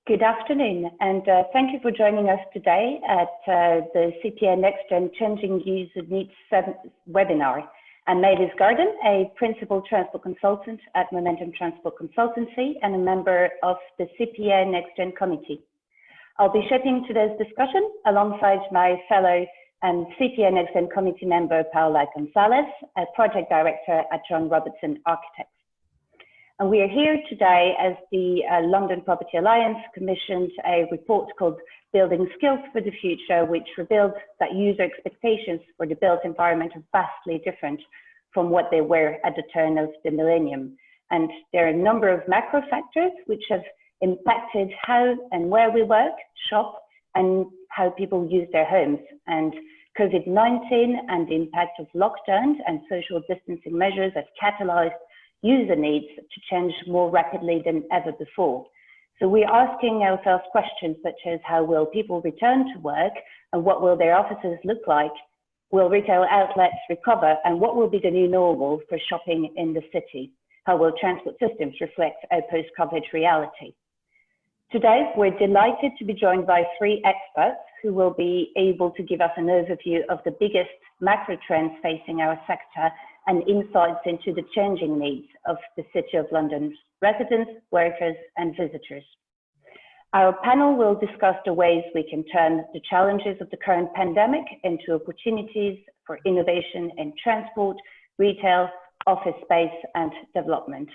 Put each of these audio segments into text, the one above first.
Good afternoon, and thank you for joining us today at the CPA NextGen Changing User Needs webinar. I'm Mavis Garden, a Principal Transport Consultant at Momentum Transport Consultancy and a member of the CPA NextGen Committee. I'll be shaping today's discussion alongside my fellow CPA NextGen Committee member, Paula Gonzalez, a Project Director at John Robertson Architects. And we are here today as the London Property Alliance commissioned a report called Building Skills for the Future, which revealed that user expectations for the built environment are vastly different from what they were at the turn of the millennium. And there are a number of macro factors which have impacted how and where we work, shop, and how people use their homes. And COVID-19 and the impact of lockdowns and social distancing measures have catalyzed user needs to change more rapidly than ever before. So we're asking ourselves questions such as how will people return to work and what will their offices look like? Will retail outlets recover and what will be the new normal for shopping in the city? How will transport systems reflect a post-COVID reality? Today, we're delighted to be joined by three experts who will be able to give us an overview of the biggest macro trends facing our sector and insights into the changing needs of the City of London's residents, workers, and visitors. Our panel will discuss the ways we can turn the challenges of the current pandemic into opportunities for innovation in transport, retail, office space, and development.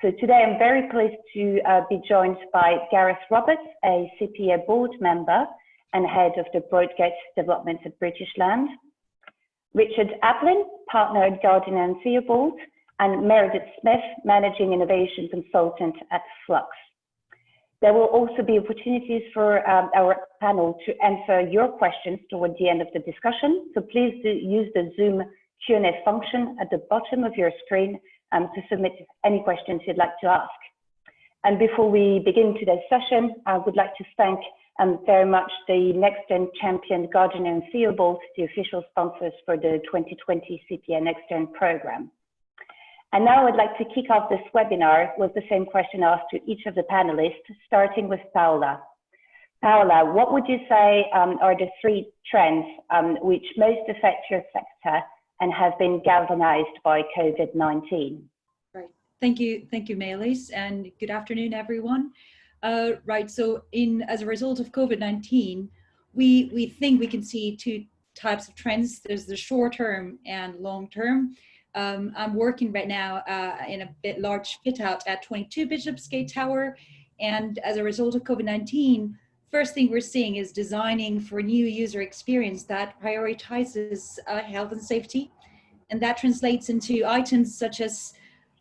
So today I'm very pleased to be joined by Gareth Roberts, a CPA board member and head of the Broadgate Development at British Land, Richard Aplin, partner at Gardiner & Theobald, and Meredith Smith, managing innovation consultant at Flux. There will also be opportunities for our panel to answer your questions toward the end of the discussion. So please do use the Zoom Q&A function at the bottom of your screen to submit any questions you'd like to ask. And before we begin today's session, I would like to thank very much the NextGen champion Gardiner & Theobald, the official sponsors for the 2020 CPA NextGen program. And now I'd like to kick off this webinar with the same question asked to each of the panelists, starting with Paula. Paula, what would you say are the three trends which most affect your sector and have been galvanized by COVID-19? Right, thank you, Maëlys, and good afternoon, everyone. Right, so as a result of COVID-19, we think we can see two types of trends. There's the short term and long term. I'm working right now in a large fit out at 22 Bishopsgate Tower. And as a result of COVID-19, first thing we're seeing is designing for a new user experience that prioritizes health and safety. And that translates into items such as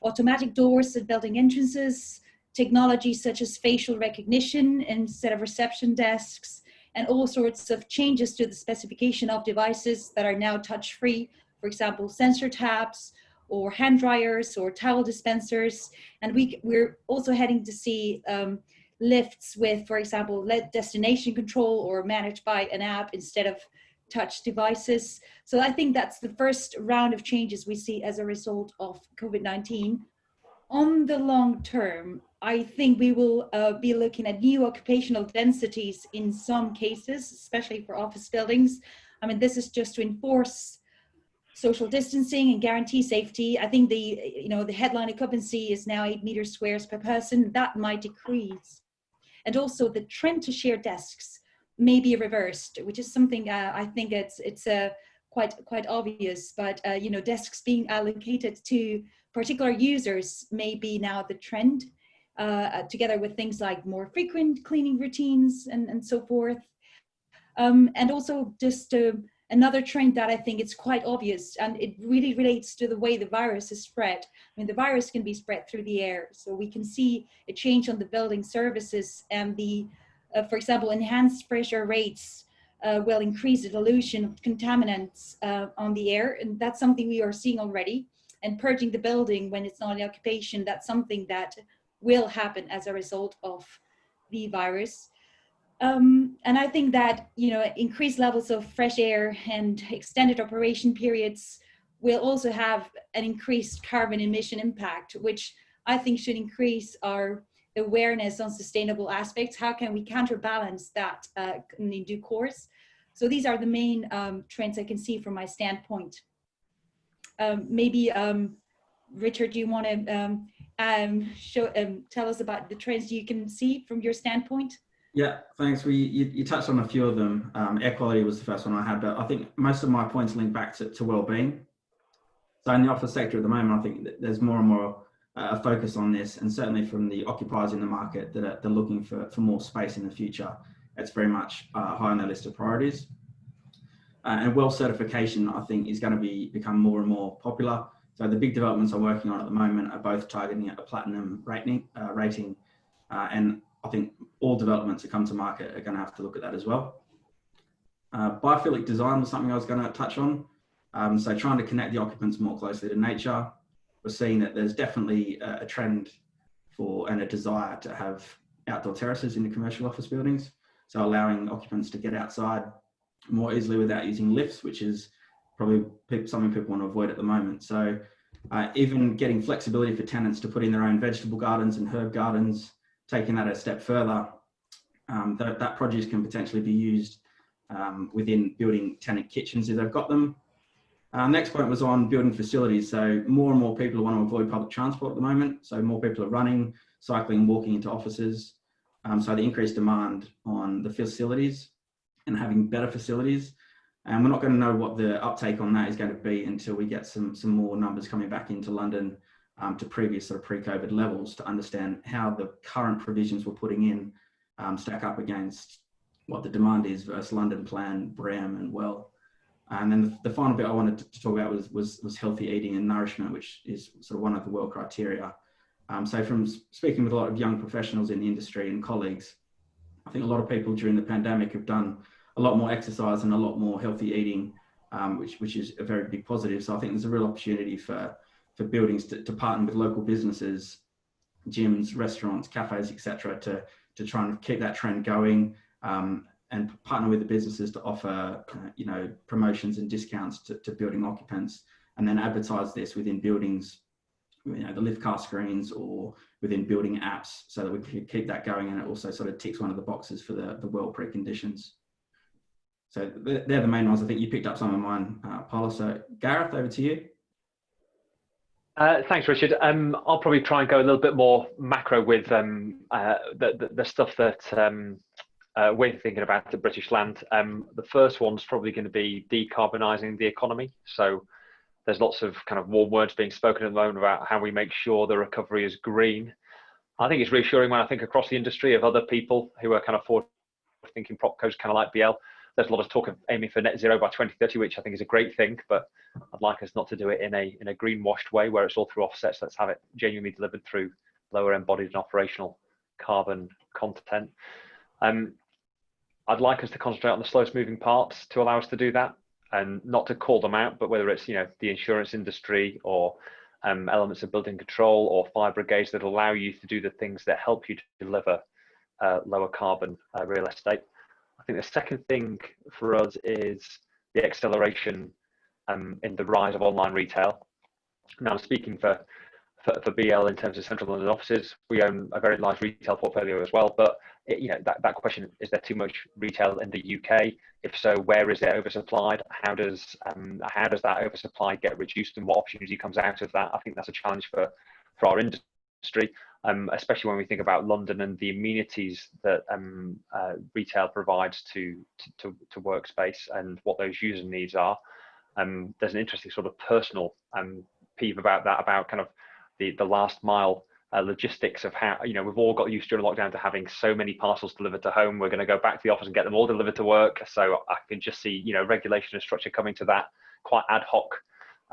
automatic doors at building entrances, technology such as facial recognition instead of reception desks, and all sorts of changes to the specification of devices that are now touch-free, for example, sensor tabs or hand dryers or towel dispensers. And we're also heading to see lifts with, for example, LED destination control or managed by an app instead of touch devices. So I think that's the first round of changes we see as a result of COVID-19. On the long term, I think we will be looking at new occupational densities in some cases, especially for office buildings. I mean, this is just to enforce social distancing and guarantee safety. I think the headline occupancy is now 8 meters squares per person. That might decrease. And also the trend to share desks may be reversed, which is something I think it's quite obvious, but desks being allocated to particular users may be now the trend, together with things like more frequent cleaning routines and so forth. And also just another trend that I think it's quite obvious, and it really relates to the way the virus is spread. I mean, the virus can be spread through the air, so we can see a change on the building services and the, for example, enhanced pressure rates will increase the dilution of contaminants on the air, and that's something we are seeing already. And purging the building when it's not in occupation, that's something that will happen as a result of the virus. And I think that, increased levels of fresh air and extended operation periods will also have an increased carbon emission impact, which I think should increase our awareness on sustainable aspects, how can we counterbalance that in due course? So these are the main trends I can see from my standpoint. Maybe Richard, do you want to tell us about the trends you can see from your standpoint? Yeah, thanks. You touched on a few of them. Air quality was the first one I had, but I think most of my points link back to well-being. So in the office sector at the moment, I think that there's more and more a focus on this, and certainly from the occupiers in the market that are looking for more space in the future. It's very much high on their list of priorities. And well certification, I think, is going to become more and more popular. So the big developments I'm working on at the moment are both targeting a platinum rating, and I think all developments that come to market are going to have to look at that as well. Biophilic design was something I was going to touch on. So trying to connect the occupants more closely to nature. We're seeing that there's definitely a trend and a desire to have outdoor terraces in the commercial office buildings. So allowing occupants to get outside more easily without using lifts, which is probably something people want to avoid at the moment. So even getting flexibility for tenants to put in their own vegetable gardens and herb gardens, taking that a step further, that produce can potentially be used within building tenant kitchens if they've got them. Next point was on building facilities. So more and more people want to avoid public transport at the moment. So more people are running, cycling, walking into offices. So the increased demand on the facilities and having better facilities. And we're not going to know what the uptake on that is going to be until we get some more numbers coming back into London to previous sort of pre-COVID levels to understand how the current provisions we're putting in stack up against what the demand is versus London Plan, BRAM and WELL. And then the final bit I wanted to talk about was healthy eating and nourishment, which is sort of one of the WELL criteria. So from speaking with a lot of young professionals in the industry and colleagues, I think a lot of people during the pandemic have done a lot more exercise and a lot more healthy eating, which is a very big positive. So I think there's a real opportunity for buildings to partner with local businesses, gyms, restaurants, cafes, etc., to try and keep that trend going, and partner with the businesses to offer promotions and discounts to building occupants, and then advertise this within buildings, the lift car screens or within building apps, so that we can keep that going, and it also sort of ticks one of the boxes for the WELL preconditions. So they're the main ones. I think you picked up some of mine, Paula. So Gareth, over to you. Thanks, Richard. I'll probably try and go a little bit more macro with the stuff that we're thinking about at British Land. The first one's probably going to be decarbonising the economy. So there's lots of kind of warm words being spoken at the moment about how we make sure the recovery is green. I think it's reassuring when I think across the industry of other people who are kind of forward-thinking propcos, kind of like BL. There's a lot of talk of aiming for net zero by 2030, which I think is a great thing, but I'd like us not to do it in a greenwashed way where it's all through offsets. Let's have it genuinely delivered through lower embodied and operational carbon content. I'd like us to concentrate on the slowest moving parts to allow us to do that, and not to call them out, but whether it's the insurance industry or elements of building control or fire brigades that allow you to do the things that help you to deliver lower carbon real estate. I think the second thing for us is the acceleration in the rise of online retail. Now I'm speaking for BL in terms of central London offices. We own a very large retail portfolio as well, but that question, is there too much retail in the UK? If so, where is it oversupplied? How does that oversupply get reduced, and what opportunity comes out of that? I think that's a challenge for our industry. Especially when we think about London and the amenities that retail provides to workspace and what those user needs are. There's an interesting sort of personal peeve about that, about kind of the last mile logistics of how, we've all got used during lockdown to having so many parcels delivered to home. We're going to go back to the office and get them all delivered to work. So I can just see, regulation and structure coming to that quite ad hoc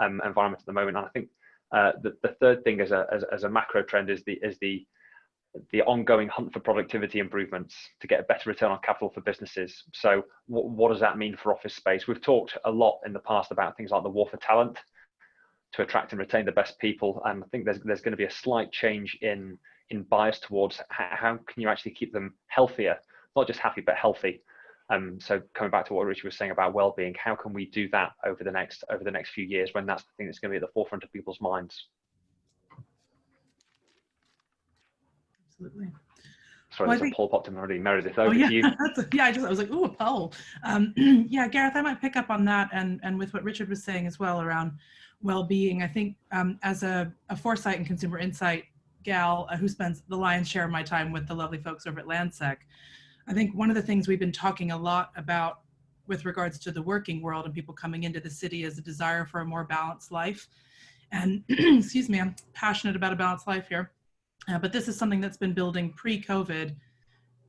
environment at the moment. And I think the third thing as a macro trend is the ongoing hunt for productivity improvements to get a better return on capital for businesses. So what does that mean for office space? We've talked a lot in the past about things like the war for talent to attract and retain the best people. And I think there's going to be a slight change in bias towards how can you actually keep them healthier, not just happy, but healthy. So coming back to what Richard was saying about well-being, how can we do that over the next few years when that's the thing that's going to be at the forefront of people's minds? Absolutely. Sorry, Well, there's a poll popped in already. Meredith, oh over yeah, to you. yeah. I was like, ooh, a poll. Yeah, Gareth, I might pick up on that, and with what Richard was saying as well around well-being. I think as a foresight and consumer insight gal who spends the lion's share of my time with the lovely folks over at Landsec, I think one of the things we've been talking a lot about with regards to the working world and people coming into the city is a desire for a more balanced life. And excuse me, I'm passionate about a balanced life here. But this is something that's been building pre-COVID,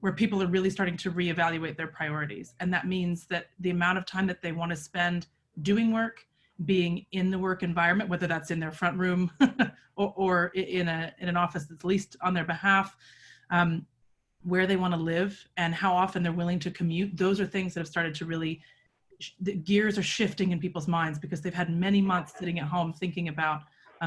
where people are really starting to reevaluate their priorities. And that means that the amount of time that they want to spend doing work, being in the work environment, whether that's in their front room or in an office that's leased on their behalf, where they want to live and how often they're willing to commute, those are things that have started to really, the gears are shifting in people's minds because they've had many months sitting at home thinking about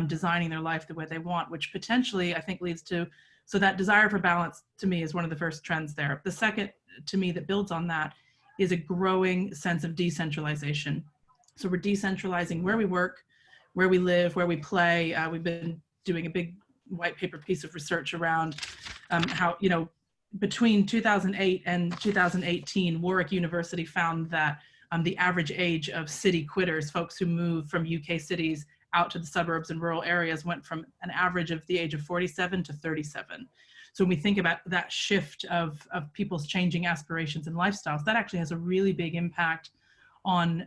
designing their life the way they want, which potentially I think leads to, so that desire for balance to me is one of the first trends there. The second to me that builds on that is a growing sense of decentralization. So we're decentralizing where we work, where we live, where we play. We've been doing a big white paper piece of research around how, you know, between 2008 and 2018, Warwick University found that the average age of city quitters, folks who move from UK cities out to the suburbs and rural areas, went from an average of the age of 47 to 37. So when we think about that shift of people's changing aspirations and lifestyles, that actually has a really big impact on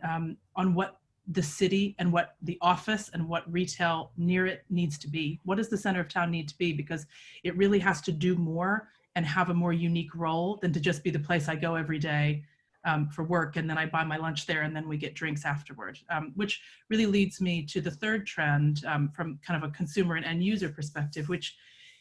what the city and what the office and what retail near it needs to be. What does the center of town need to be? Because it really has to do more and have a more unique role than to just be the place I go every day for work, and then I buy my lunch there, and then we get drinks afterward, which really leads me to the third trend from kind of a consumer and end user perspective, which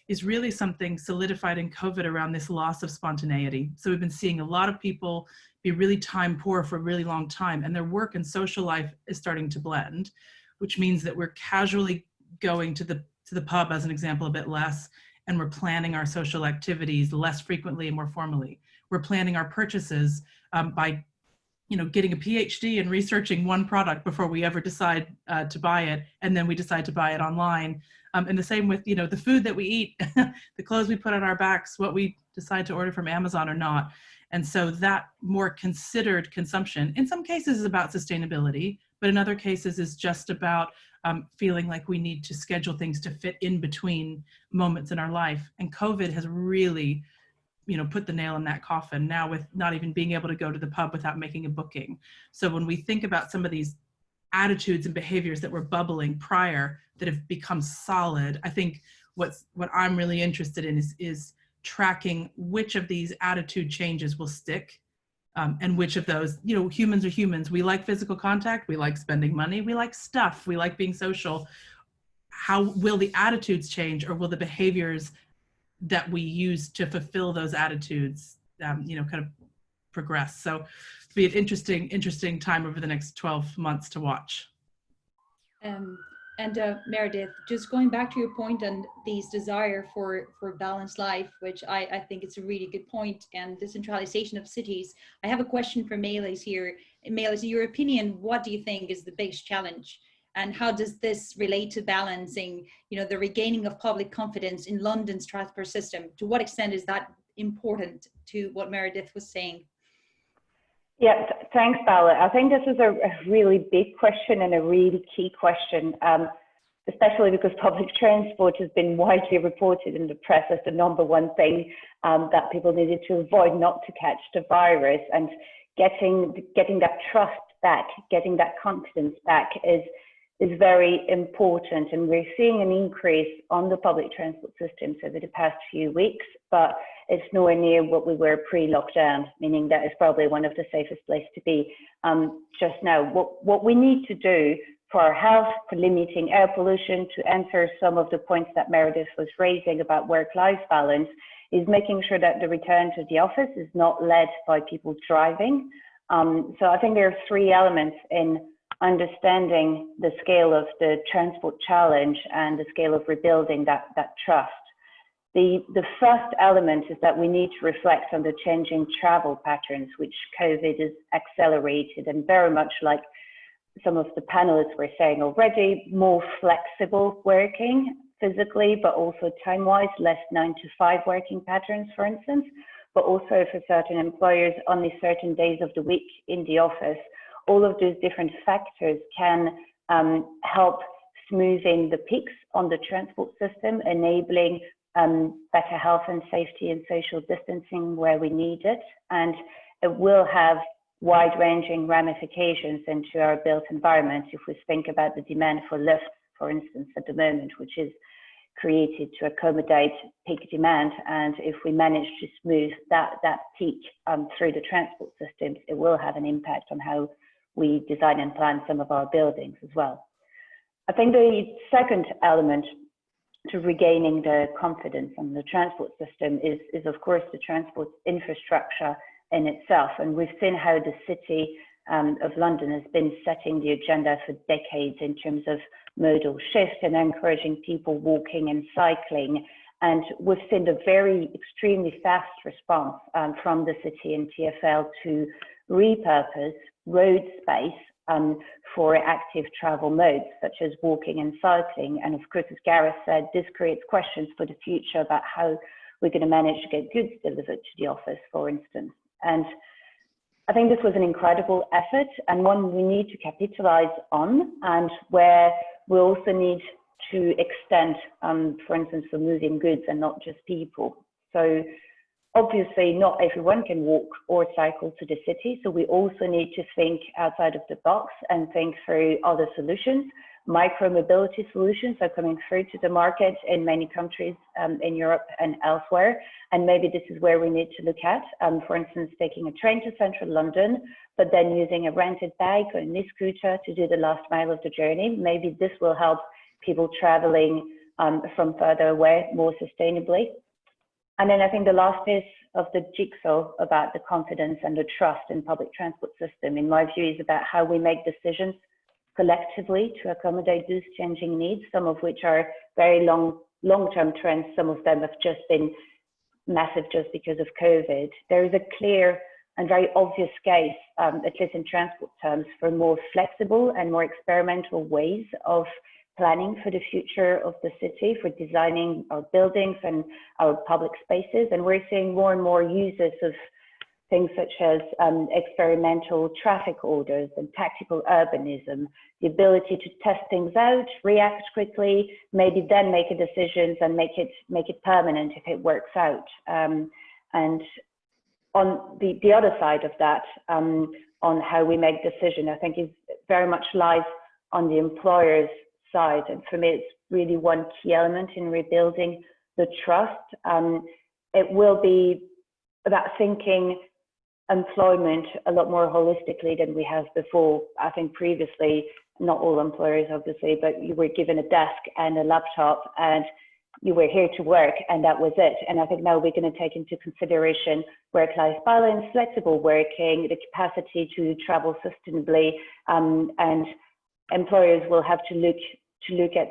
is really something solidified in COVID around this loss of spontaneity. So we've been seeing a lot of people be really time poor for a really long time, and their work and social life is starting to blend, which means that we're casually going to the pub, as an example, a bit less, and we're planning our social activities less frequently and more formally. We're planning our purchases by, you know, getting a PhD and researching one product before we ever decide to buy it, and then we decide to buy it online. And the same with, you know, the food that we eat, the clothes we put on our backs, what we decide to order from Amazon or not. And so that more considered consumption, in some cases, is about sustainability, but in other cases is just about feeling like we need to schedule things to fit in between moments in our life. And COVID has really, you know, put the nail in that coffin now, with not even being able to go to the pub without making a booking. So when we think about some of these attitudes and behaviors that were bubbling prior that have become solid, I think what I'm really interested in is tracking which of these attitude changes will stick, and which of those, you know, humans are humans. We like physical contact, we like spending money, we like stuff, we like being social. How will the attitudes change, or will the behaviors that we use to fulfill those attitudes, you know, kind of progress? So it'll be an interesting time over the next 12 months to watch. Meredith, just going back to your point on these desire for balanced life, which I think it's a really good point, and decentralization of cities. I have a question for Melis here. Melis, in your opinion, what do you think is the biggest challenge? And how does this relate to balancing, you know, the regaining of public confidence in London's transport system? To what extent is that important to what Meredith was saying? Yeah, thanks, Bala. I think this is a really big question and a really key question, especially because public transport has been widely reported in the press as the #1 thing that people needed to avoid not to catch the virus. And getting that trust back, getting that confidence back is very important. And we're seeing an increase on the public transport systems over the past few weeks, but it's nowhere near what we were pre-lockdown, meaning that it's probably one of the safest places to be just now. What we need to do for our health, for limiting air pollution, to answer some of the points that Meredith was raising about work-life balance, is making sure that the return to the office is not led by people driving. So I think there are 3 elements in understanding the scale of the transport challenge and the scale of rebuilding that trust. The first element is that we need to reflect on the changing travel patterns, which COVID has accelerated, and very much like some of the panelists were saying already, more flexible working, physically, but also time-wise, less 9-to-5 working patterns, for instance, but also for certain employers, only certain days of the week in the office. All of those different factors can help smoothing the peaks on the transport system, enabling better health and safety and social distancing where we need it. And it will have wide-ranging ramifications into our built environment if we think about the demand for lifts, for instance, at the moment, which is created to accommodate peak demand. And if we manage to smooth that peak through the transport systems, it will have an impact on how we design and plan some of our buildings as well. I think the second element to regaining the confidence on the transport system is of course the transport infrastructure in itself. And we've seen how the City of London has been setting the agenda for decades in terms of modal shift and encouraging people walking and cycling. And we've seen a very extremely fast response from the City and TfL to repurpose road space for active travel modes, such as walking and cycling. And of course, as Gareth said, this creates questions for the future about how we're going to manage to get goods delivered to the office, for instance. And I think this was an incredible effort and one we need to capitalize on, and where we also need to extend, for instance, for moving goods and not just people. So obviously not everyone can walk or cycle to the city. So we also need to think outside of the box and think through other solutions. Micro-mobility solutions are coming through to the market in many countries in Europe and elsewhere. And maybe this is where we need to look at, for instance, taking a train to central London, but then using a rented bike or an e-scooter to do the last mile of the journey. Maybe this will help people traveling from further away more sustainably. And then I think the last piece of the jigsaw about the confidence and the trust in public transport system, in my view, is about how we make decisions collectively to accommodate these changing needs, some of which are very long-term trends. Some of them have just been massive just because of COVID. There is a clear and very obvious case, at least in transport terms, for more flexible and more experimental ways of planning for the future of the city, for designing our buildings and our public spaces. And we're seeing more and more uses of things such as experimental traffic orders and tactical urbanism, the ability to test things out, react quickly, maybe then make a decision and make it permanent if it works out. And on the other side of that, on how we make decision, I think is very much lies on the employer's side. And for me, it's really one key element in rebuilding the trust. It will be about thinking employment a lot more holistically than we have before. I think previously, not all employers obviously, but you were given a desk and a laptop and you were here to work and that was it. And I think now we're going to take into consideration work-life balance, flexible working, the capacity to travel sustainably, and employers will have to look at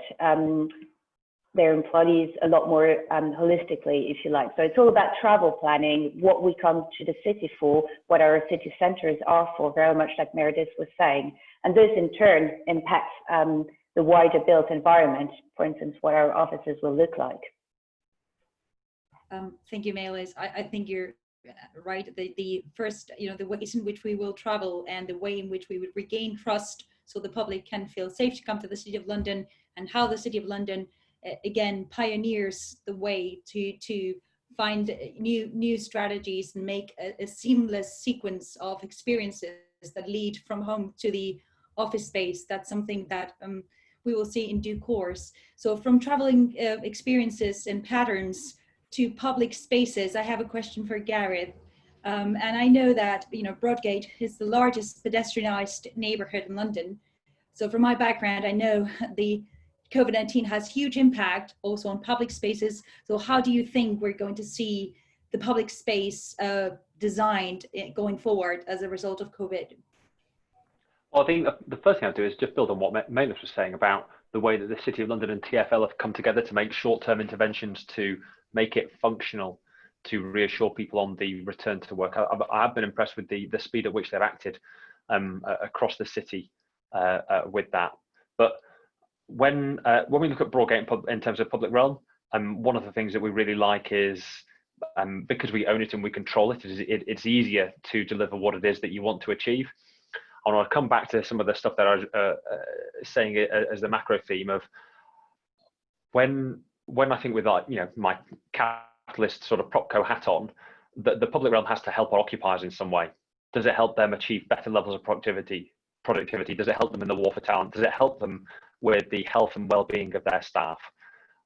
their employees a lot more holistically, if you like. So it's all about travel planning, what we come to the city for, what our city centres are for, very much like Meredith was saying. And this in turn impacts the wider built environment, for instance, what our offices will look like. Thank you, Melis. I think you're right. The first, the ways in which we will travel and the way in which we would regain trust so the public can feel safe to come to the City of London, and how the City of London again pioneers the way to find new strategies and make a seamless sequence of experiences that lead from home to the office space. That's something that we will see in due course. So from traveling experiences and patterns to public spaces, I have a question for Gareth. And I know that Broadgate is the largest pedestrianised neighbourhood in London. So from my background, I know the COVID-19 has huge impact also on public spaces. So how do you think we're going to see the public space designed going forward as a result of COVID? Well, I think the first thing I'll do is just build on what Melis was saying about the way that the City of London and TfL have come together to make short-term interventions to make it functional, to reassure people on the return to work. I have been impressed with the speed at which they've acted across the city with that. But when we look at Broadgate in terms of public realm, one of the things that we really like is because we own it and we control it, it's easier to deliver what it is that you want to achieve. And I'll come back to some of the stuff that I was saying as the macro theme of when I think with my capitalist sort of propco hat on, the public realm has to help our occupiers in some way. Does it help them achieve better levels of productivity? Does it help them in the war for talent? Does it help them with the health and well-being of their staff?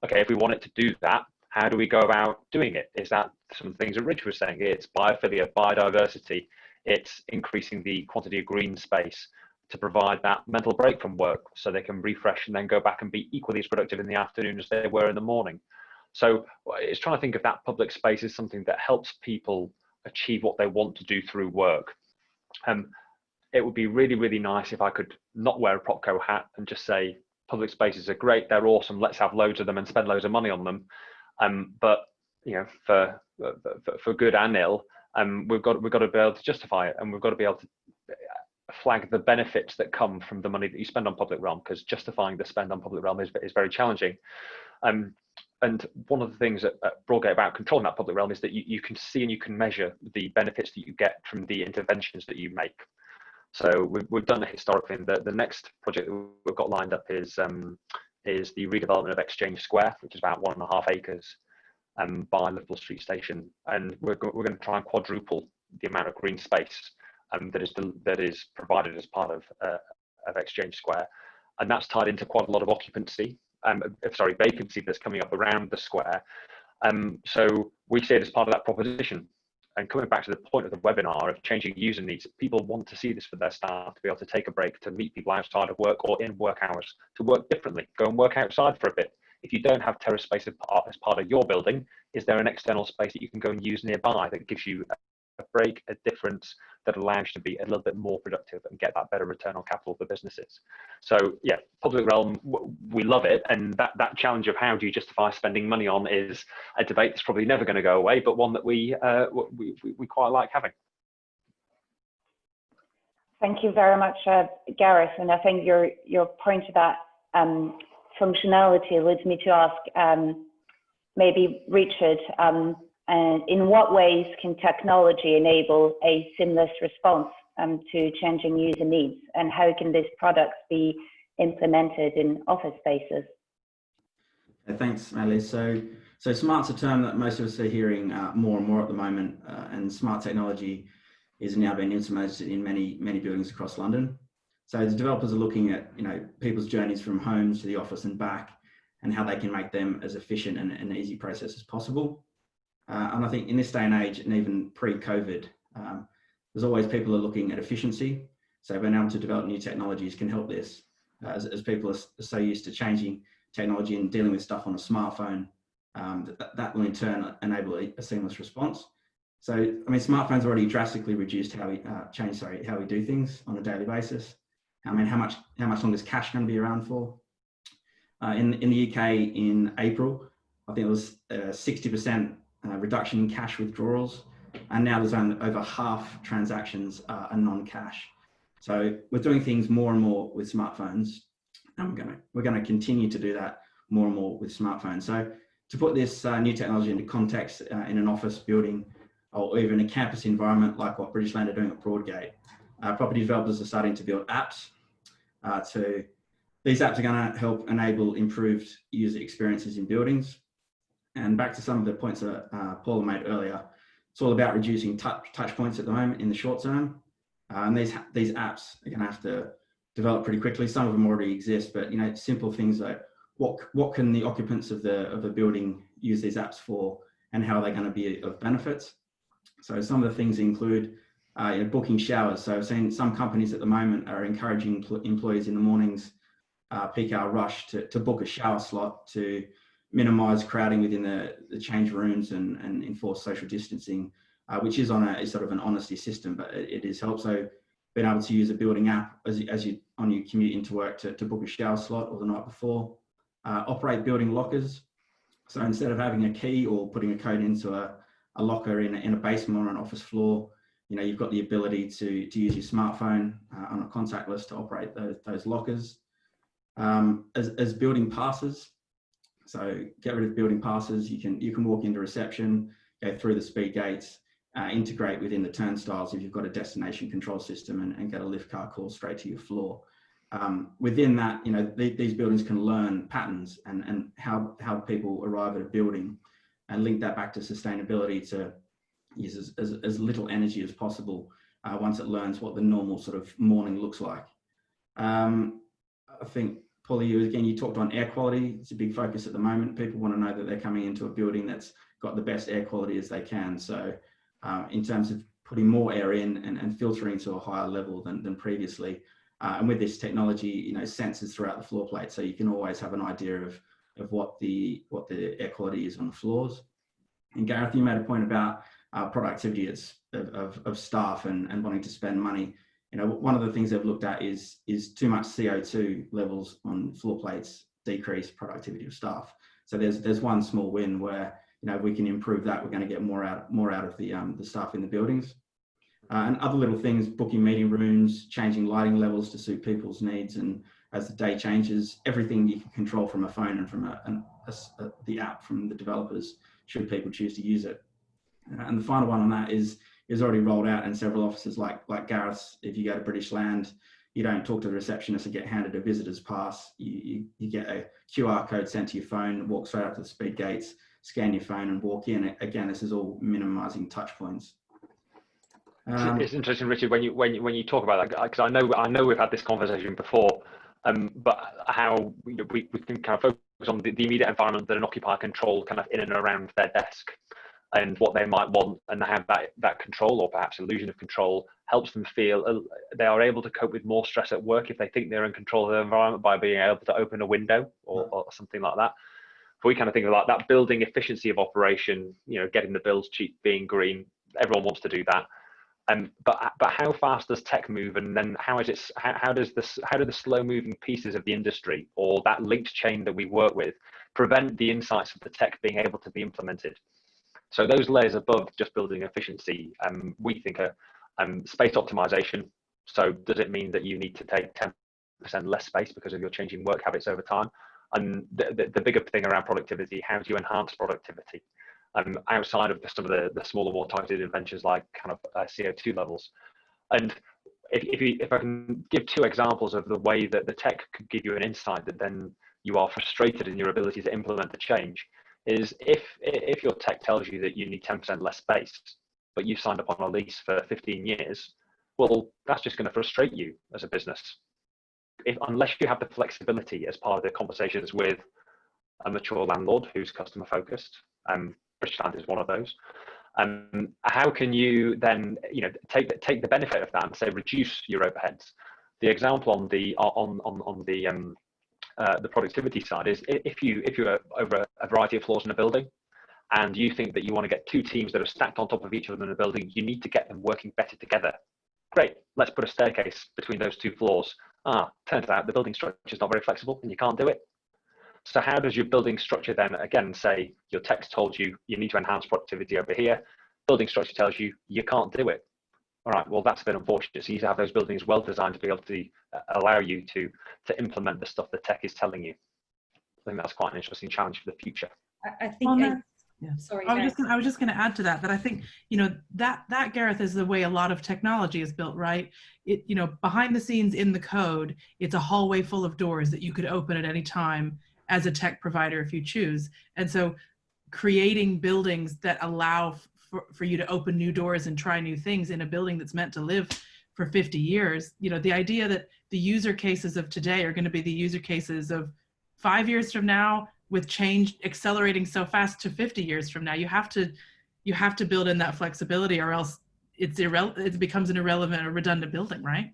Okay, if we want it to do that, how do we go about doing it? Is that some things that Rich was saying? It's biophilia, biodiversity. It's increasing the quantity of green space to provide that mental break from work so they can refresh and then go back and be equally as productive in the afternoon as they were in the morning. So it's trying to think of that public space as something that helps people achieve what they want to do through work. It would be really, really nice if I could not wear a propco hat and just say, public spaces are great, they're awesome, let's have loads of them and spend loads of money on them. But for good and ill, we've got to be able to justify it, and we've got to be able to flag the benefits that come from the money that you spend on public realm, because justifying the spend on public realm is very challenging. And one of the things at Broadgate about controlling that public realm is that you can see and you can measure the benefits that you get from the interventions that you make. So we've done it historically, and the next project that we've got lined up is the redevelopment of Exchange Square, which is about 1.5 acres by Liverpool Street Station, and we're going to try and quadruple the amount of green space that is provided as part of Exchange Square, and that's tied into quite a lot of vacancy that's coming up around the square. So we see it as part of that proposition. And coming back to the point of the webinar of changing user needs, people want to see this for their staff, to be able to take a break, to meet people outside of work or in work hours, to work differently, go and work outside for a bit. If you don't have terrace space as part of your building, is there an external space that you can go and use nearby that gives you a break, a difference, that allows you to be a little bit more productive and get that better return on capital for businesses? So yeah, public realm, we love it, and that challenge of how do you justify spending money on is a debate that's probably never going to go away, but one that we quite like having. Thank you very much, Gareth. And I think your point about functionality leads me to ask maybe Richard, in what ways can technology enable a seamless response to changing user needs, and how can these products be implemented in office spaces? Thanks, Melly. So smart's a term that most of us are hearing more and more at the moment, and smart technology is now being implemented in many buildings across London. So the developers are looking at people's journeys from homes to the office and back, and how they can make them as efficient and an easy process as possible. And I think in this day and age, and even pre-COVID, there's always people are looking at efficiency. So being able to develop new technologies can help this, as people are so used to changing technology and dealing with stuff on a smartphone, that will in turn enable a seamless response. So, I mean, smartphones already drastically reduced how we do things on a daily basis. I mean, how much longer is cash going to be around for? In the UK in April, I think it was 60% reduction in cash withdrawals, and now there's only over half transactions are non-cash. So we're doing things more and more with smartphones, and we're going to continue to do that more and more with smartphones. So to put this new technology into context in an office building or even a campus environment like what British Land are doing at Broadgate, property developers are starting to build apps. These apps are going to help enable improved user experiences in buildings. And back to some of the points that Paula made earlier, it's all about reducing touch points at the moment in the short term. And these apps are going to have to develop pretty quickly. Some of them already exist, but simple things like what can the occupants of the building use these apps for, and how are they going to be of benefits? So some of the things include booking showers. So I've seen some companies at the moment are encouraging employees in the mornings, peak hour rush, to book a shower slot to minimize crowding within the change rooms and enforce social distancing, which is on a sort of an honesty system, but it is helpful. So being able to use a building app as you on your commute into work to book a shower slot or the night before. Operate building lockers. So instead of having a key or putting a code into a locker in a basement or an office floor, you've got the ability to use your smartphone on a contactless to operate those lockers. As building passes, so get rid of building passes. You can walk into reception, go through the speed gates, integrate within the turnstiles if you've got a destination control system, and get a lift car call straight to your floor. Within that, these buildings can learn patterns and how people arrive at a building, and link that back to sustainability to use as little energy as possible once it learns what the normal sort of morning looks like. I think, Paulie, you talked on air quality. It's a big focus at the moment. People want to know that they're coming into a building that's got the best air quality as they can. So in terms of putting more air in and filtering to a higher level than previously, and with this technology, sensors throughout the floor plate, so you can always have an idea of what the air quality is on the floors. And Gareth, you made a point about productivity of staff and wanting to spend money. One of the things they've looked at is too much CO2 levels on floor plates decrease productivity of staff. So there's one small win where if we can improve that, we're going to get more out of the staff in the buildings. And other little things, booking meeting rooms, changing lighting levels to suit people's needs, and as the day changes, everything you can control from a phone and from the app from the developers, should people choose to use it. And the final one on that is already rolled out in several offices like Gareth's. If you go to British Land, you don't talk to the receptionist and get handed a visitor's pass. You get a QR code sent to your phone, walk straight up to the speed gates, scan your phone and walk in. Again, this is all minimizing touch points. It's interesting, Richard, when you talk about that, because I know we've had this conversation before, but how we can kind of focus on the immediate environment that an occupier control kind of in and around their desk, and what they might want, and have that control, or perhaps illusion of control, helps them feel they are able to cope with more stress at work if they think they're in control of their environment by being able to open a window or something like that. If we kind of think of like that building efficiency of operation, getting the bills cheap, being green, everyone wants to do that. But how fast does tech move, and then how do the slow moving pieces of the industry, or that linked chain that we work with, prevent the insights of the tech being able to be implemented? So those layers above just building efficiency, we think are space optimization. So does it mean that you need to take 10% less space because of your changing work habits over time? And the bigger thing around productivity, how do you enhance productivity? Outside of some of the smaller, more targeted inventions like kind of CO2 levels. And if I can give two examples of the way that the tech could give you an insight that then you are frustrated in your ability to implement the change, is if your tech tells you that you need 10% less space, but you've signed up on a lease for 15 years, well, that's just going to frustrate you as a business. Unless you have the flexibility as part of the conversations with a mature landlord who's customer focused, British Land is one of those. How can you then, take the benefit of that and say reduce your overheads? The example on the productivity side is if you're over a variety of floors in a building, and you think that you want to get two teams that are stacked on top of each other in a building, you need to get them working better together. Great, let's put a staircase between those two floors. Turns out the building structure is not very flexible and you can't do it. So how does your building structure then, again, say your text told you you need to enhance productivity over here, building structure tells you you can't do it. All right, well, that's a bit unfortunate. So you need to have those buildings well designed to be able to allow you to implement the stuff the tech is telling you. I think that's quite an interesting challenge for the future. I think, yeah. Sorry, I was just going to add to that I think, that Gareth, is the way a lot of technology is built, right? Behind the scenes in the code, it's a hallway full of doors that you could open at any time as a tech provider if you choose. And so creating buildings that allow for you to open new doors and try new things in a building that's meant to live for 50 years, the idea that the user cases of today are going to be the user cases of 5 years from now, with change accelerating so fast to 50 years from now, you have to build in that flexibility, or else it becomes an irrelevant or redundant building, right?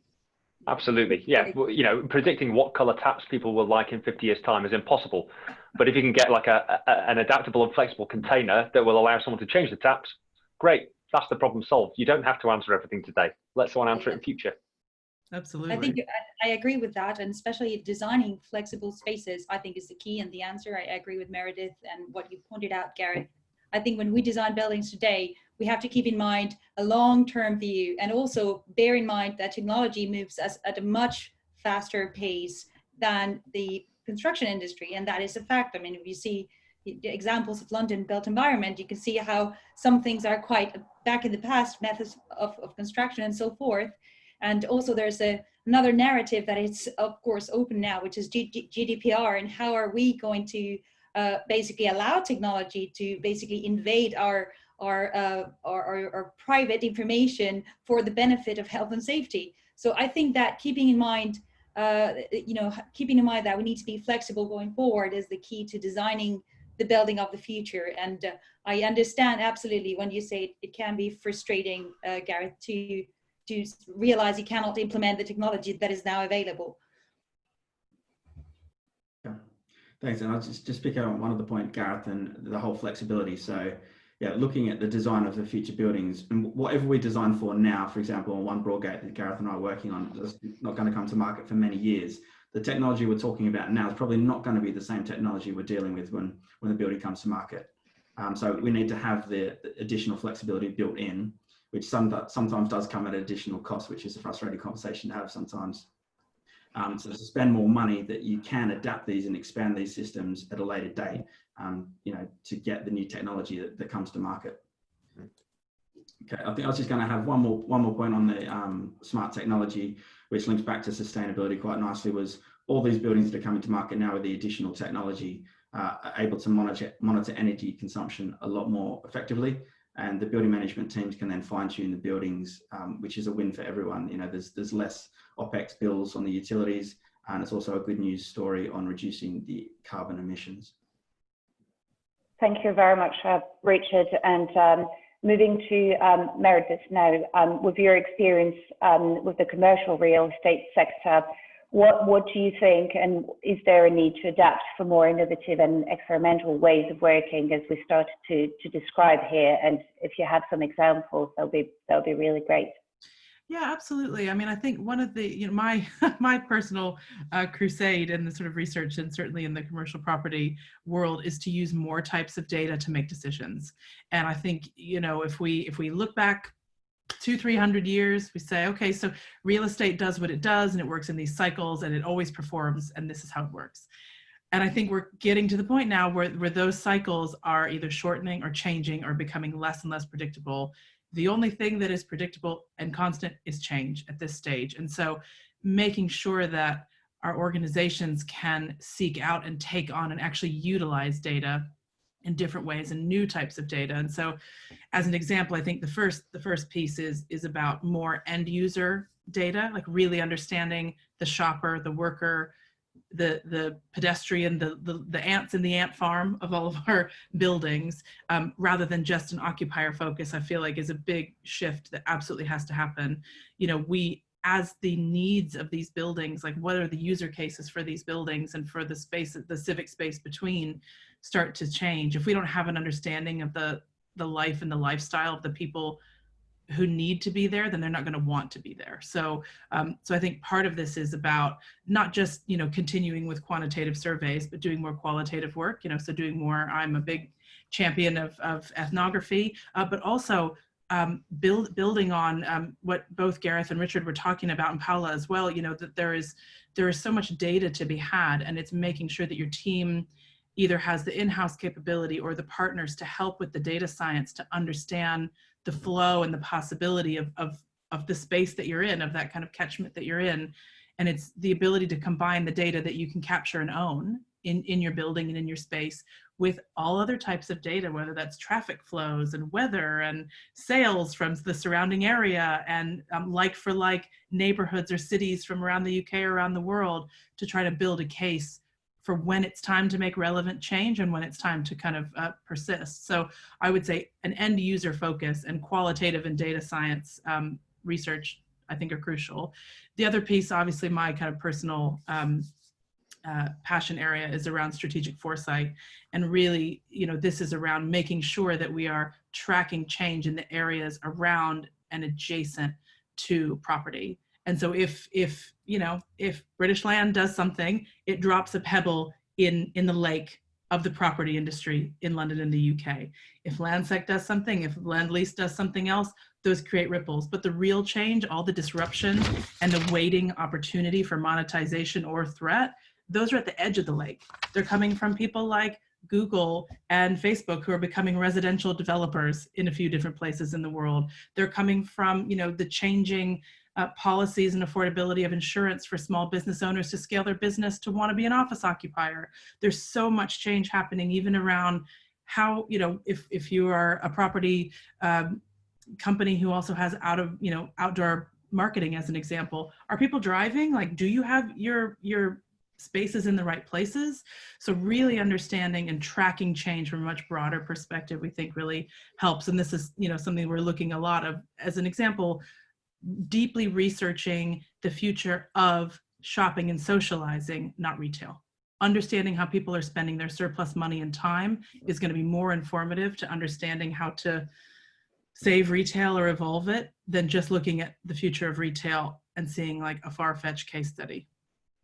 Absolutely, yeah. Well, predicting what color taps people will like in 50 years' time is impossible. But if you can get like an adaptable and flexible container that will allow someone to change the taps, great. That's the problem solved. You don't have to answer everything today. Let someone answer it in future. Absolutely. I think I agree with that, and especially designing flexible spaces, I think, is the key and the answer. I agree with Meredith and what you pointed out, Gareth. I think when we design buildings today, we have to keep in mind a long-term view, and also bear in mind that technology moves us at a much faster pace than the construction industry, and that is a fact. I mean, if you see examples of London built environment, you can see how some things are quite back in the past, methods of construction and so forth. And also there's another narrative that is of course open now, which is GDPR, and how are we going to basically allow technology to basically invade our private information for the benefit of health and safety. So I think that keeping in mind that we need to be flexible going forward is the key to designing the building of the future. And I understand absolutely when you say it can be frustrating, Gareth, to realize you cannot implement the technology that is now available. Yeah, thanks. And I'll just pick up on one of the point, Gareth, and the whole flexibility. So yeah, looking at the design of the future buildings, and whatever we design for now, for example, on One Broadgate that Gareth and I are working on, is not going to come to market for many years. The technology we're talking about now is probably not going to be the same technology we're dealing with when the building comes to market. So we need to have the additional flexibility built in, which sometimes does come at an additional cost, which is a frustrating conversation to have sometimes. So to spend more money that you can adapt these and expand these systems at a later date, to get the new technology that comes to market. Okay, I think I was just going to have one more point on the smart technology, which links back to sustainability quite nicely. Was all these buildings that are coming to market now with the additional technology are able to monitor energy consumption a lot more effectively, and the building management teams can then fine tune the buildings, which is a win for everyone. There's less OPEX bills on the utilities, and it's also a good news story on reducing the carbon emissions. Thank you very much, Richard. And moving to Meredith now, with your experience with the commercial real estate sector, what do you think, and is there a need to adapt for more innovative and experimental ways of working as we started to describe here? And if you have some examples, that'll be really great. Yeah, absolutely. I mean, I think one of the, my personal crusade in the sort of research and certainly in the commercial property world is to use more types of data to make decisions. And I think, if we look back 200-300 years, we say, okay, so real estate does what it does and it works in these cycles and it always performs and this is how it works. And I think we're getting to the point now where those cycles are either shortening or changing or becoming less and less predictable. The only thing that is predictable and constant is change at this stage. And so making sure that our organizations can seek out and take on and actually utilize data in different ways and new types of data. And so as an example, I think the first piece is about more end user data, like really understanding the shopper, the worker, the pedestrian, the ants in the ant farm of all of our buildings, rather than just an occupier focus, I feel like is a big shift that absolutely has to happen. We, as the needs of these buildings, like what are the user cases for these buildings and for the space, the civic space between, start to change. If we don't have an understanding of the life and the lifestyle of the people who need to be there, then they're not going to want to be there. So I think part of this is about not just continuing with quantitative surveys, but doing more qualitative work. So doing more. I'm a big champion of ethnography, but also building on what both Gareth and Richard were talking about, and Paula as well. That there is so much data to be had, and it's making sure that your team either has the in-house capability or the partners to help with the data science to understand the flow and the possibility of the space that you're in, of that kind of catchment that you're in. And it's the ability to combine the data that you can capture and own in your building and in your space with all other types of data, whether that's traffic flows and weather and sales from the surrounding area and like for like neighborhoods or cities from around the UK or around the world, to try to build a case for when it's time to make relevant change and when it's time to kind of persist. So I would say an end user focus and qualitative and data science research, I think, are crucial. The other piece, obviously my kind of personal passion area, is around strategic foresight. And really, this is around making sure that we are tracking change in the areas around and adjacent to property. And so if British Land does something, it drops a pebble in the lake of the property industry in London and the UK. If Landsec does something, if Lend-Lease does something else, those create ripples. But the real change, all the disruption and the waiting opportunity for monetization or threat, those are at the edge of the lake. They're coming from people like Google and Facebook, who are becoming residential developers in a few different places in the world. They're coming from, you know, the changing policies and affordability of insurance for small business owners to scale their business to want to be an office occupier. There's so much change happening even around how, you know, if you are a property company who also has outdoor marketing as an example, are people driving? Like, do you have your spaces in the right places? So really understanding and tracking change from a much broader perspective, we think really helps. And this is, you know, something we're looking a lot of as an example, deeply researching the future of shopping and socializing, not retail. Understanding how people are spending their surplus money and time is going to be more informative to understanding how to save retail or evolve it than just looking at the future of retail and seeing like a far-fetched case study.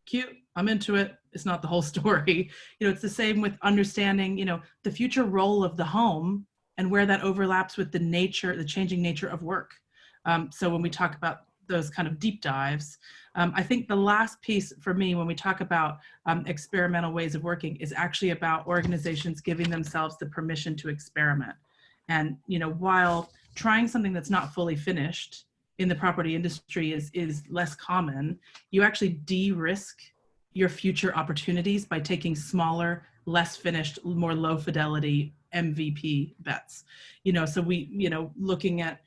Cute, I'm into it. It's not the whole story. You know, it's the same with understanding, you know, the future role of the home and where that overlaps with the nature, the changing nature of work. So when we talk about those kind of deep dives, I think the last piece for me when we talk about experimental ways of working is actually about organizations giving themselves the permission to experiment. And, you know, while trying something that's not fully finished in the property industry is less common, you actually de-risk your future opportunities by taking smaller, less finished, more low fidelity MVP bets. You know, so we, you know, looking at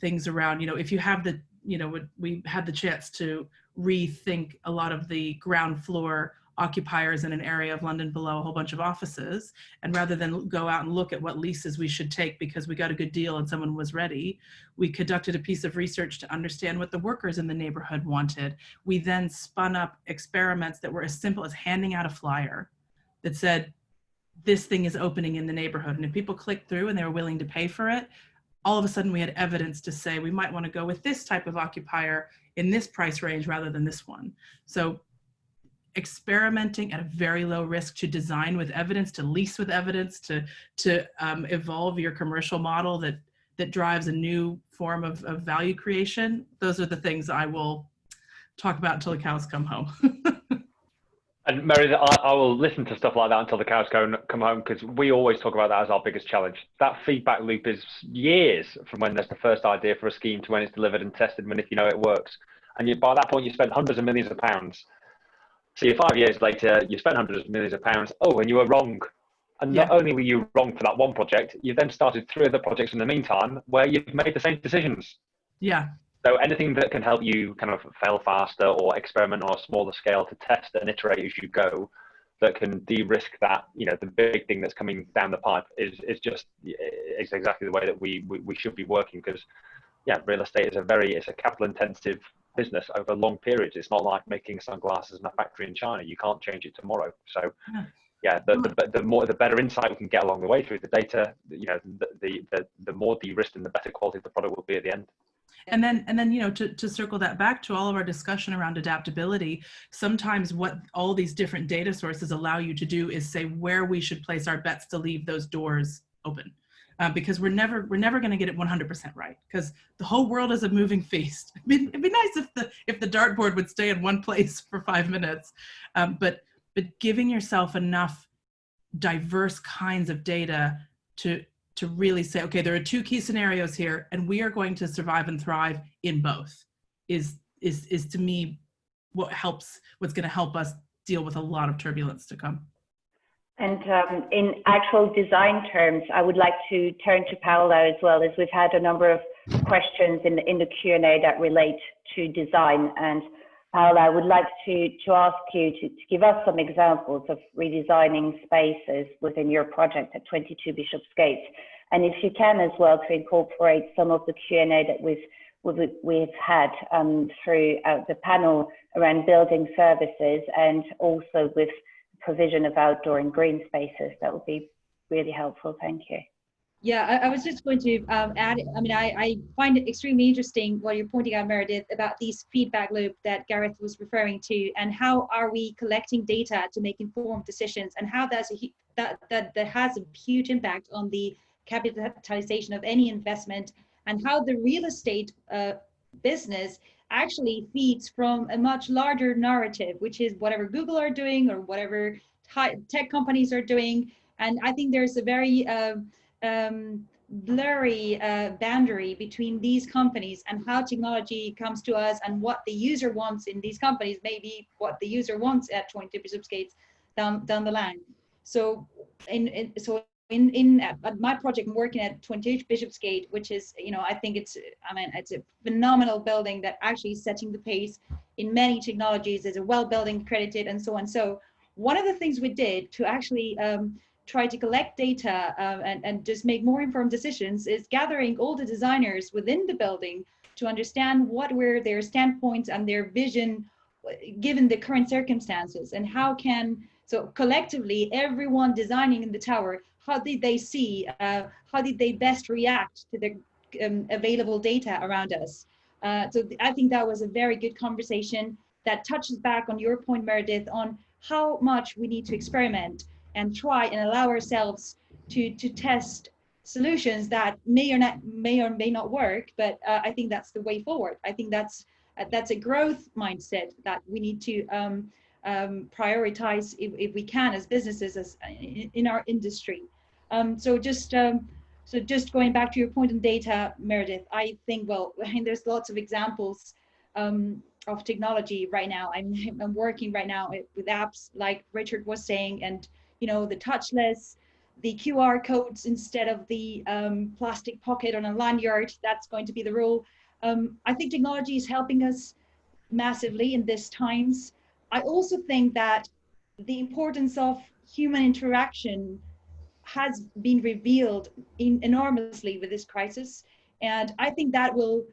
things around, you know, if you have the, you know, we had the chance to rethink a lot of the ground floor occupiers in an area of London below a whole bunch of offices. And rather than go out and look at what leases we should take because we got a good deal and someone was ready, we conducted a piece of research to understand what the workers in the neighborhood wanted. We then spun up experiments that were as simple as handing out a flyer that said, this thing is opening in the neighborhood. And if people clicked through and they were willing to pay for it, all of a sudden we had evidence to say we might want to go with this type of occupier in this price range rather than this one. So experimenting at a very low risk to design with evidence, to lease with evidence, to evolve your commercial model that drives a new form of value creation. Those are the things I will talk about until the cows come home. And Meredith, I will listen to stuff like that until the cows come home, because we always talk about that as our biggest challenge. That feedback loop is years from when there's the first idea for a scheme to when it's delivered and tested, and if you know it works. And by that point, you spent hundreds of millions of pounds. So 5 years later, you spent hundreds of millions of pounds. Oh, and you were wrong. And not only were you wrong for that one project, you then started 3 other projects in the meantime where you've made the same decisions. Yeah. So anything that can help you kind of fail faster or experiment on a smaller scale to test and iterate as you go, that can de-risk that, you know, the big thing that's coming down the pipe is exactly the way that we should be working. Because yeah, real estate is it's a capital intensive business over long periods. It's not like making sunglasses in a factory in China. You can't change it tomorrow. So yeah, the better insight we can get along the way through the data, you know, the more de-risked and the better quality the product will be at the end. And then, you know, to circle that back to all of our discussion around adaptability, sometimes what all these different data sources allow you to do is say where we should place our bets to leave those doors open. Because we're never going to get it 100% right, because the whole world is a moving feast. I mean, it'd be nice if the dartboard would stay in one place for 5 minutes, but giving yourself enough diverse kinds of data to really say, okay, there are 2 key scenarios here, and we are going to survive and thrive in both. Is to me what's going to help us deal with a lot of turbulence to come. And in actual design terms, I would like to turn to Paola as well, as we've had a number of questions in the Q&A that relate to design. And Paola, I would like to ask you to give us some examples of redesigning spaces within your project at 22 Bishopsgate. And if you can as well, to incorporate some of the Q&A that we've had through the panel around building services, and also with provision of outdoor and green spaces. That would be really helpful. Thank you. Yeah, I was just going to add, I mean, I find it extremely interesting what you're pointing out, Meredith, about these feedback loop that Gareth was referring to, and how are we collecting data to make informed decisions, and how that has a huge impact on the capitalization of any investment, and how the real estate business actually feeds from a much larger narrative, which is whatever Google are doing or whatever tech companies are doing. And I think there's a very blurry boundary between these companies and how technology comes to us, and what the user wants in these companies, maybe what the user wants at 22 Bishopsgate down the line. So at my project, I'm working at 28 Bishopsgate, which is, I think it's a phenomenal building that actually is setting the pace in many technologies. There's a well building accredited and so on. So one of the things we did to actually try to collect data and just make more informed decisions is gathering all the designers within the building to understand what were their standpoints and their vision given the current circumstances, and so collectively everyone designing in the tower, how did they see, how did they best react to the available data around us. So I think that was a very good conversation that touches back on your point, Meredith, on how much we need to experiment and try and allow ourselves to test solutions that may or may not work. But I think that's the way forward. I think that's a growth mindset that we need to prioritize if we can as businesses, in our industry. So just going back to your point on data, Meredith, I think, there's lots of examples of technology right now. I'm working right now with apps like Richard was saying, and the touchless, the QR codes instead of the plastic pocket on a lanyard. That's going to be the rule. I think technology is helping us massively in these times. I also think that the importance of human interaction has been revealed enormously with this crisis. And I think that will,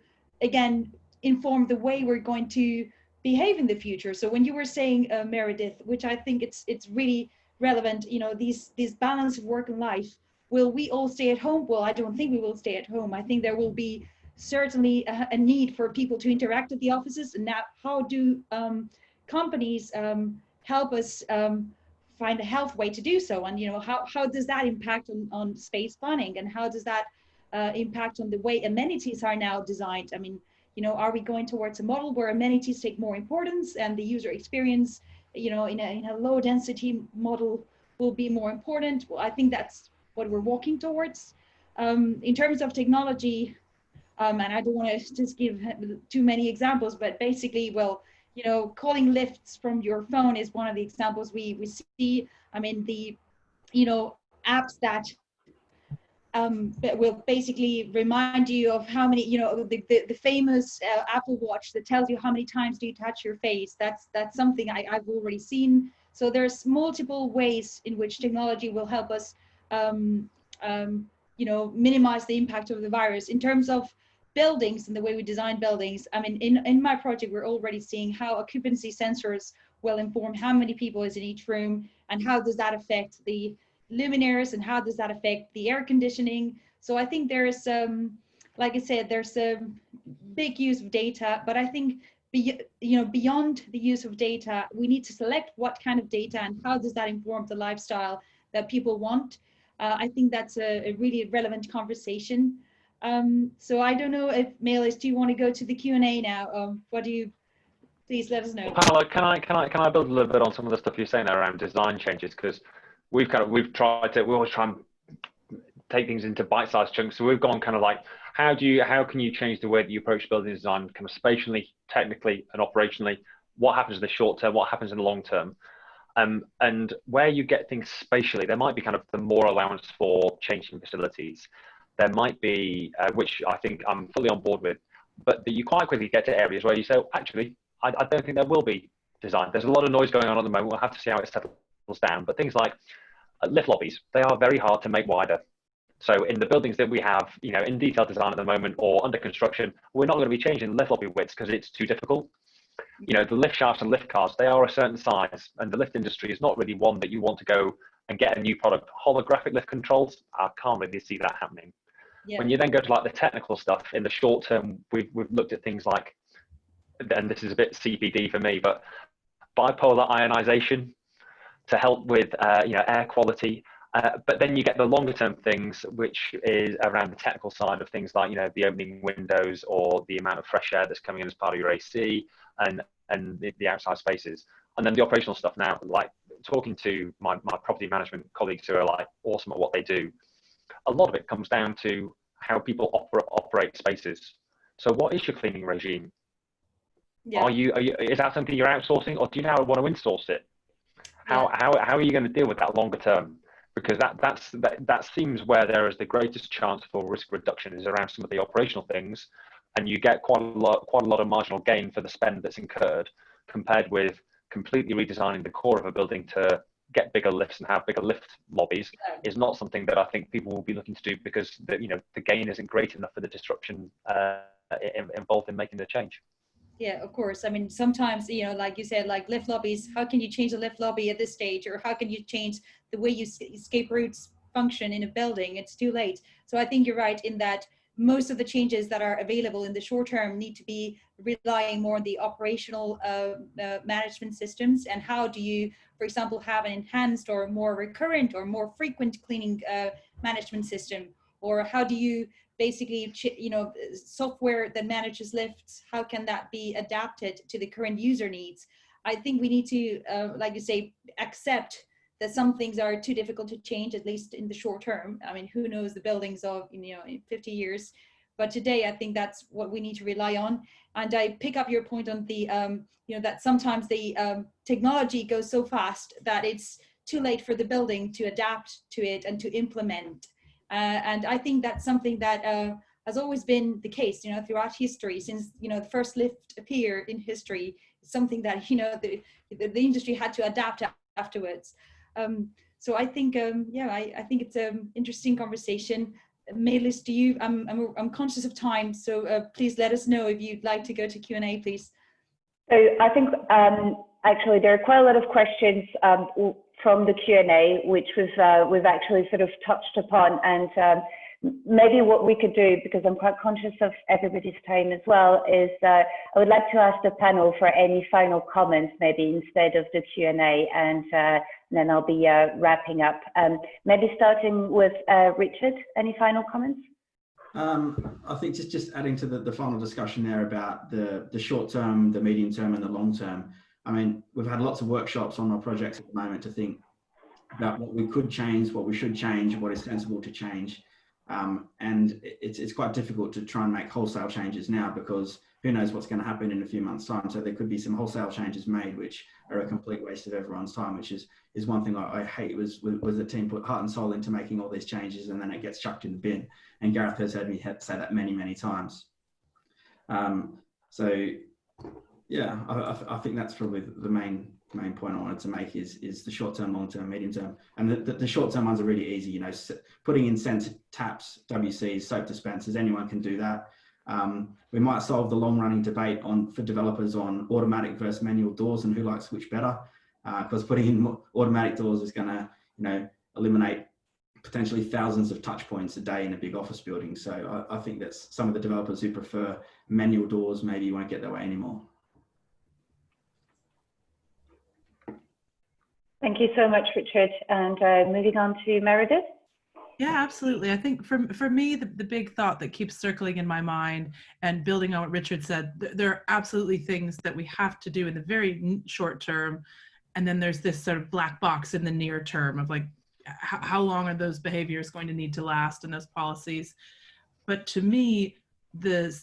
again, inform the way we're going to behave in the future. So when you were saying, Meredith, which I think it's really relevant, these balance of work and life, will we all stay at home? Well, I don't think we will stay at home. I think there will be certainly a need for people to interact at the offices. And now, how do companies help us find a health way to do so? And how does that impact on space planning, and how does that impact on the way amenities are now designed? I mean, are we going towards a model where amenities take more importance and the user experience, in a low density model will be more important? Well, I think that's what we're walking towards. In terms of technology, and I don't want to just give too many examples, but basically, calling lifts from your phone is one of the examples we see. I mean, the apps that will basically remind you of how many, the famous Apple Watch that tells you how many times do you touch your face. That's something I've already seen. So there's multiple ways in which technology will help us minimize the impact of the virus. In terms of buildings and the way we design buildings, I mean, in my project, we're already seeing how occupancy sensors will inform how many people is in each room, and how does that affect the luminaires, and how does that affect the air conditioning. So I think there's, like I said, there's a big use of data, but I think beyond the use of data, we need to select what kind of data and how does that inform the lifestyle that people want. I think that's a really relevant conversation. So I don't know if Melis, do you want to go to the Q&A now? Please let us know. Paolo, can I build a little bit on some of the stuff you're saying there around design changes? Because we always try and take things into bite-sized chunks. So we've gone kind of like, how can you change the way that you approach building design, kind of spatially, technically, and operationally? What happens in the short term? What happens in the long term? And where you get things spatially, there might be kind of the more allowance for changing facilities. There might be, which I think I'm fully on board with, but you quite quickly get to areas where you say, actually, I don't think there will be design. There's a lot of noise going on at the moment. We'll have to see how it settles down. But things like lift lobbies, they are very hard to make wider. So in the buildings that we have, in detailed design at the moment or under construction, we're not going to be changing the lift lobby widths because it's too difficult. The lift shafts and lift cars, they are a certain size, and the lift industry is not really one that you want to go and get a new product. Holographic lift controls, I can't really see that happening. Yeah. When you then go to like the technical stuff, in the short term, we've looked at things like, and this is a bit CPD for me, but bipolar ionization to help with air quality. But then you get the longer term things, which is around the technical side of things like, the opening windows or the amount of fresh air that's coming in as part of your AC and the outside spaces. And then the operational stuff now, like talking to my property management colleagues who are like awesome at what they do, a lot of it comes down to how people operate spaces. So what is your cleaning regime? Yeah. Is that something you're outsourcing, or do you now want to insource it? How are you going to deal with that longer term? Because that seems where there is the greatest chance for risk reduction is around some of the operational things, and you get quite a lot of marginal gain for the spend that's incurred, compared with completely redesigning the core of a building to get bigger lifts and have bigger lift lobbies. Is not something that I think people will be looking to do, because the gain isn't great enough for the disruption involved in making the change. Yeah, of course. I mean, sometimes, like you said, like lift lobbies, how can you change a lift lobby at this stage? Or how can you change the way you escape routes function in a building? It's too late. So I think you're right in that most of the changes that are available in the short term need to be relying more on the operational management systems. And how do you, for example, have an enhanced or more recurrent or more frequent cleaning management system? Or how do you basically, software that manages lifts, how can that be adapted to the current user needs? I think we need to, like you say, accept that some things are too difficult to change, at least in the short term. I mean, who knows the buildings of, in 50 years. But today, I think that's what we need to rely on. And I pick up your point on the, that sometimes the technology goes so fast that it's too late for the building to adapt to it and to implement. And I think that's something that has always been the case, throughout history, since, the first lift appeared in history. It's something that, the industry had to adapt afterwards. So I think, I think it's an interesting conversation. Melis, do you, I'm conscious of time, so please let us know if you'd like to go to Q&A, please. So I think actually there are quite a lot of questions from the Q&A, which we've actually sort of touched upon, and maybe what we could do, because I'm quite conscious of everybody's time as well, is I would like to ask the panel for any final comments, maybe instead of the Q&A, and then I'll be wrapping up. Maybe starting with Richard, any final comments? I think just adding to the final discussion there about the short term, the medium term, and the long term. I mean, we've had lots of workshops on our projects at the moment to think about what we could change, what we should change, what is sensible to change. And it's quite difficult to try and make wholesale changes now, because who knows what's going to happen in a few months' time. So there could be some wholesale changes made which are a complete waste of everyone's time, which is one thing I hate, was the team put heart and soul into making all these changes and then it gets chucked in the bin. And Gareth has heard me say that many, many times. So yeah, I think that's probably the main point I wanted to make is the short term, long term, medium term. And the short term ones are really easy, putting in sensor taps, WCs, soap dispensers, anyone can do that. We might solve the long running debate for developers on automatic versus manual doors and who likes which better, because putting in automatic doors is going to, eliminate potentially thousands of touch points a day in a big office building. So I think that some of the developers who prefer manual doors maybe won't get their way anymore. Thank you so much, Richard. And moving on to Meredith. Yeah, absolutely. I think for me, the big thought that keeps circling in my mind, and building on what Richard said, there are absolutely things that we have to do in the very short term. And then there's this sort of black box in the near term of like, how long are those behaviors going to need to last and those policies? But to me, the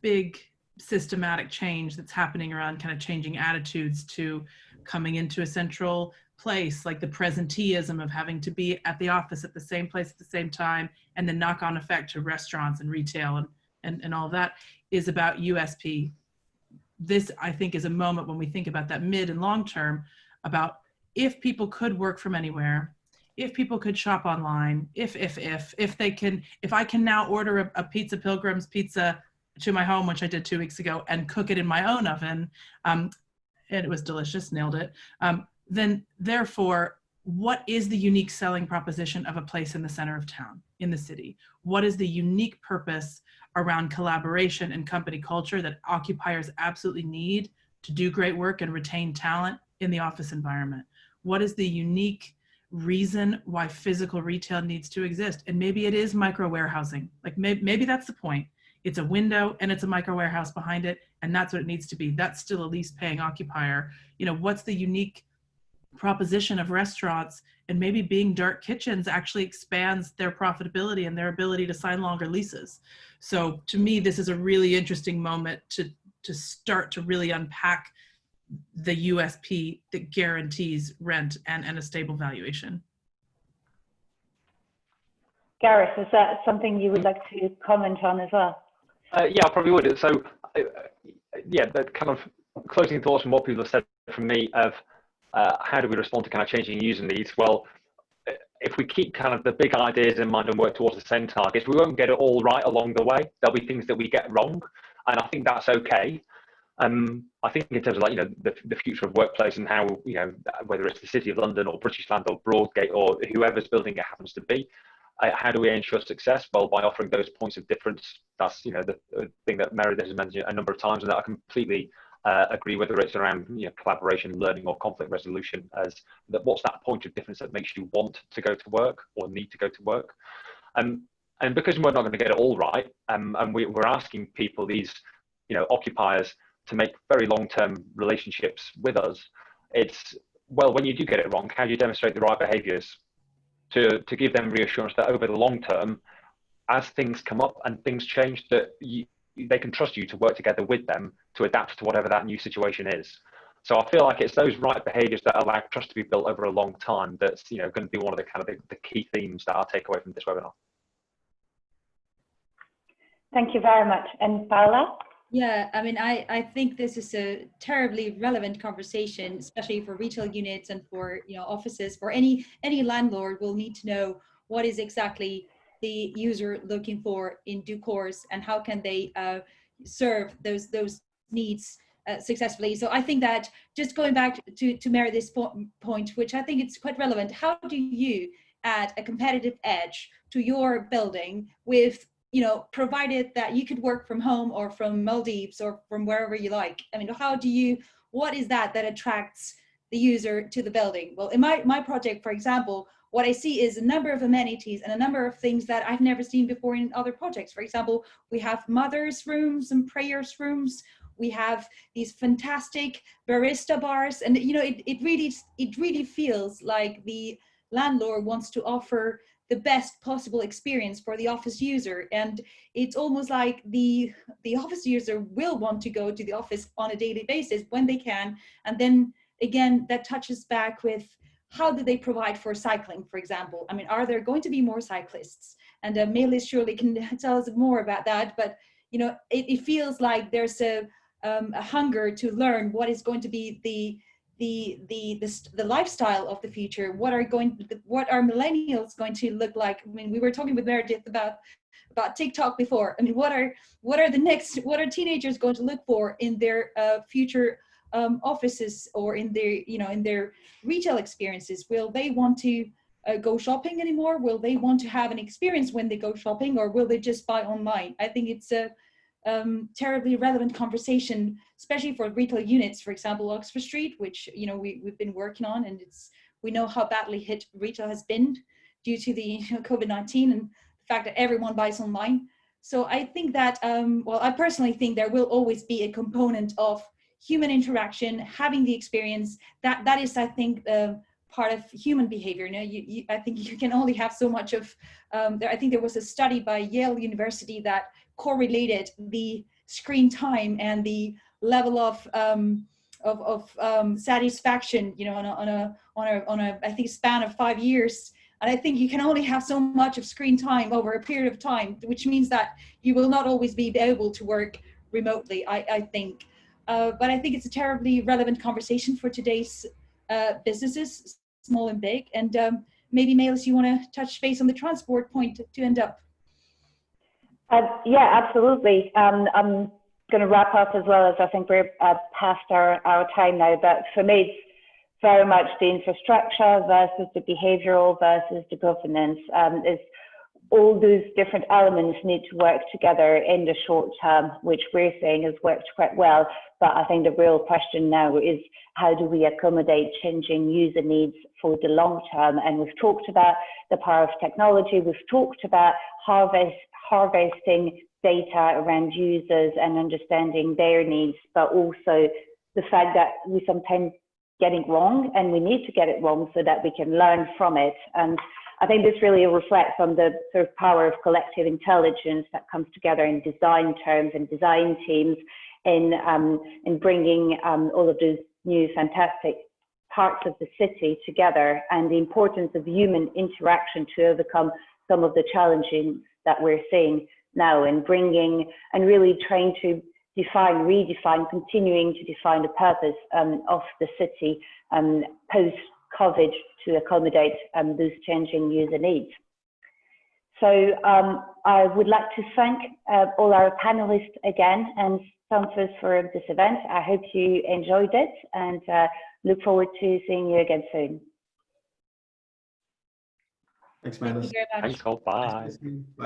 big systematic change that's happening around kind of changing attitudes to coming into a central place, like the presenteeism of having to be at the office at the same place at the same time, and the knock-on effect to restaurants and retail and all of that, is about USP. This, I think, is a moment when we think about that mid and long term, about if people could work from anywhere, if people could shop online, if I can now order a Pizza Pilgrim's pizza to my home, which I did 2 weeks ago, and cook it in my own oven, and it was delicious, nailed it. Then therefore, what is the unique selling proposition of a place in the center of town, in the city? What is the unique purpose around collaboration and company culture that occupiers absolutely need to do great work and retain talent in the office environment? What is the unique reason why physical retail needs to exist? And maybe it is micro warehousing. Like maybe that's the point. It's a window and it's a micro warehouse behind it, and that's what it needs to be. That's still a lease paying occupier. You know, what's the unique proposition of restaurants? And maybe being dark kitchens actually expands their profitability and their ability to sign longer leases. So to me, this is a really interesting moment to start to really unpack the USP that guarantees rent and a stable valuation. Gareth, is that something you would like to comment on as well? Yeah, I probably would. So, yeah, the kind of closing thoughts from what people have said from me of how do we respond to kind of changing user needs? Well, if we keep kind of the big ideas in mind and work towards the same targets, we won't get it all right along the way. There'll be things that we get wrong, and I think that's okay. I think in terms of, like, you know, the future of workplace and how, you know, whether it's the City of London or British Land or Broadgate or whoever's building it happens to be, how do we ensure success? Well, by offering those points of difference. That's, you know, the thing that Meredith has mentioned a number of times, and that I completely agree, whether it's around, you know, collaboration, learning, or conflict resolution, as that what's that point of difference that makes you want to go to work or need to go to work. And because we're not going to get it all right, and we're asking people, these, you know, occupiers, to make very long-term relationships with us, it's, well, when you do get it wrong, how do you demonstrate the right behaviours to give them reassurance that over the long term, as things come up and things change, that they can trust you to work together with them to adapt to whatever that new situation is. So I feel like it's those right behaviours that allow trust to be built over a long time that's, you know, going to be one of the kind of the key themes that I'll take away from this webinar. Thank you very much. And Paula? Yeah, I mean, I think this is a terribly relevant conversation, especially for retail units and for, you know, offices. For any landlord will need to know what is exactly the user looking for in due course, and how can they serve those needs successfully. So I think that, just going back to Meredith's point, which I think it's quite relevant, how do you add a competitive edge to your building with, you know, provided that you could work from home or from Maldives or from wherever you like? I mean, what is that attracts the user to the building? Well, in my project, for example, what I see is a number of amenities and a number of things that I've never seen before in other projects. For example, we have mothers' rooms and prayers rooms. We have these fantastic barista bars, and, you know, it really feels like the landlord wants to offer the best possible experience for the office user. And it's almost like the office user will want to go to the office on a daily basis when they can. And then again, that touches back with, how do they provide for cycling, for example? I mean, are there going to be more cyclists? And Melis surely can tell us more about that. But, you know, it feels like there's a hunger to learn what is going to be the lifestyle of the future. What are millennials going to look like? I mean, we were talking with Meredith about TikTok before. I mean, what are teenagers going to look for in their future offices, or in their retail experiences? Will they want to go shopping anymore? Will they want to have an experience when they go shopping, or will they just buy online? I think it's a terribly relevant conversation, especially for retail units. For example, Oxford Street, which, you know, we've been working on, and we know how badly hit retail has been due to the COVID-19 and the fact that everyone buys online. So I think that, well, I personally think there will always be a component of human interaction, having the experience. That is, I think, part of human behavior. You know, I think you can only have so much of. I think there was a study by Yale University that correlated the screen time and the level of satisfaction, you know, on a I think span of 5 years. And I think you can only have so much of screen time over a period of time, which means that you will not always be able to work remotely, I think. But I think it's a terribly relevant conversation for today's businesses, small and big. And maybe, Melis, you want to touch base on the transport point to end up? Yeah, absolutely. I'm going to wrap up as well, as I think we're past our time now. But for me, it's very much the infrastructure versus the behavioral versus the governance. Is all those different elements need to work together in the short term, which we're saying has worked quite well. But I think the real question now is, how do we accommodate changing user needs for the long term? And we've talked about the power of technology. We've talked about harvesting data around users and understanding their needs, but also the fact that we sometimes get it wrong, and we need to get it wrong so that we can learn from it. And I think this really reflects on the sort of power of collective intelligence that comes together in design terms and design teams in bringing all of those new fantastic parts of the city together, and the importance of human interaction to overcome some of the challenges that we're seeing now, and bringing and really trying to define, redefine, continuing to define the purpose of the city post-COVID to accommodate those changing user needs. So I would like to thank all our panelists again and sponsors for this event. I hope you enjoyed it, and look forward to seeing you again soon. Thanks, Madeline. Thank you very much. Thanks all. Bye. Bye.